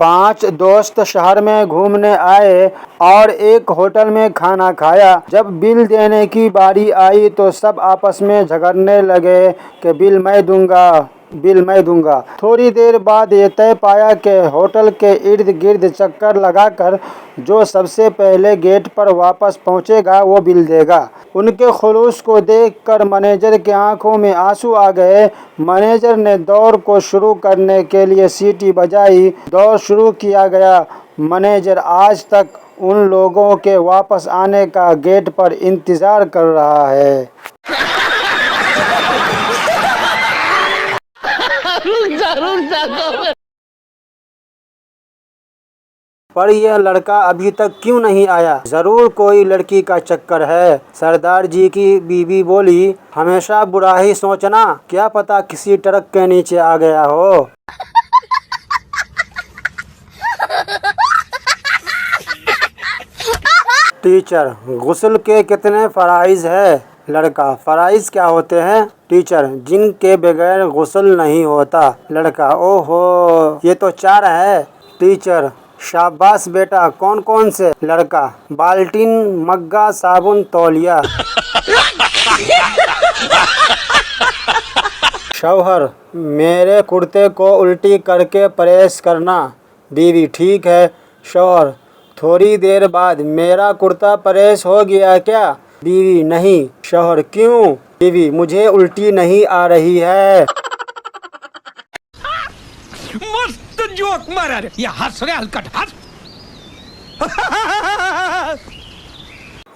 5 दोस्त शहर में घूमने आए और एक होटल में खाना खाया। जब बिल देने की बारी आई तो सब आपस में झगड़ने लगे कि बिल मैं दूंगा। थोड़ी देर बाद ये तय पाया कि होटल के इर्द गिर्द चक्कर लगाकर जो सबसे पहले गेट पर वापस पहुंचेगा वो बिल देगा। उनके खुलूस को देखकर मैनेजर की आंखों में आंसू आ गए। मैनेजर ने दौड़ को शुरू करने के लिए सीटी बजाई। दौड़ शुरू किया गया। मैनेजर आज तक उन लोगों के वापस आने का गेट पर इंतजार कर रहा है। पर यह लड़का अभी तक क्यों नहीं आया? जरूर कोई लड़की का चक्कर है। सरदार जी की बीवी बोली, हमेशा बुरा ही सोचना, क्या पता किसी ट्रक के नीचे आ गया हो। टीचर, गुस्ल के कितने फराइज है? लड़का, फराइज क्या होते हैं? टीचर, जिनके बगैर गुस्ल नहीं होता। लड़का, ओहो, ये तो 4 है। टीचर, शाबाश बेटा, कौन कौन से? लड़का, बाल्टीन, मग्गा, साबुन, तौलिया। शौहर, मेरे कुर्ते को उल्टी करके प्रेस करना। बीवी, ठीक है। शौहर, थोड़ी देर बाद, मेरा कुर्ता प्रेस हो गया क्या? बीवी, नहीं। शौहर, क्यों? बीवी, मुझे उल्टी नहीं आ रही है। मस्त जोक मारा रे, ये हंस रे हलकट हंस।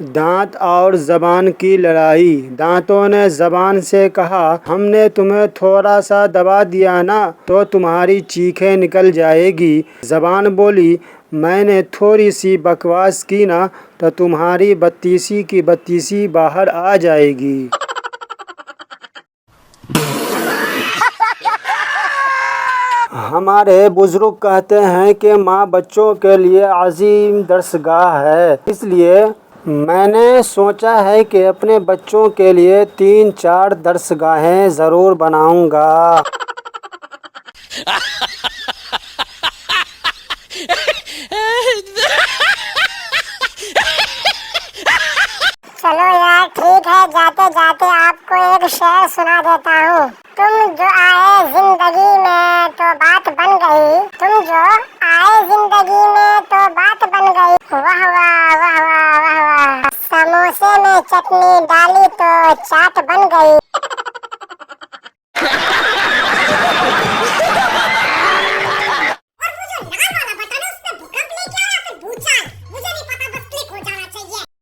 दांत और जबान की लड़ाई। दांतों ने जबान से कहा, हमने तुम्हें थोड़ा सा दबा दिया ना तो तुम्हारी चीखें निकल जाएगी। जबान बोली, मैंने थोड़ी सी बकवास की ना तो तुम्हारी बत्तीसी की बत्तीसी बाहर आ जाएगी। हमारे बुजुर्ग कहते हैं कि माँ बच्चों के लिए अजीम दरसगाह है। इसलिए मैंने सोचा है कि अपने बच्चों के लिए 3-4 दरसगाहें ज़रूर बनाऊंगा। चलो यार, ठीक है, जाते जाते आपको एक शेर सुना देता हूँ। तुम जो आए जिंदगी में तो बात बन गई। तुम जो आए जिंदगी में तो बात बन गई। वाह वाह वाह वाह वाह वाह। समोसे में चटनी डाली तो चाट बन गई।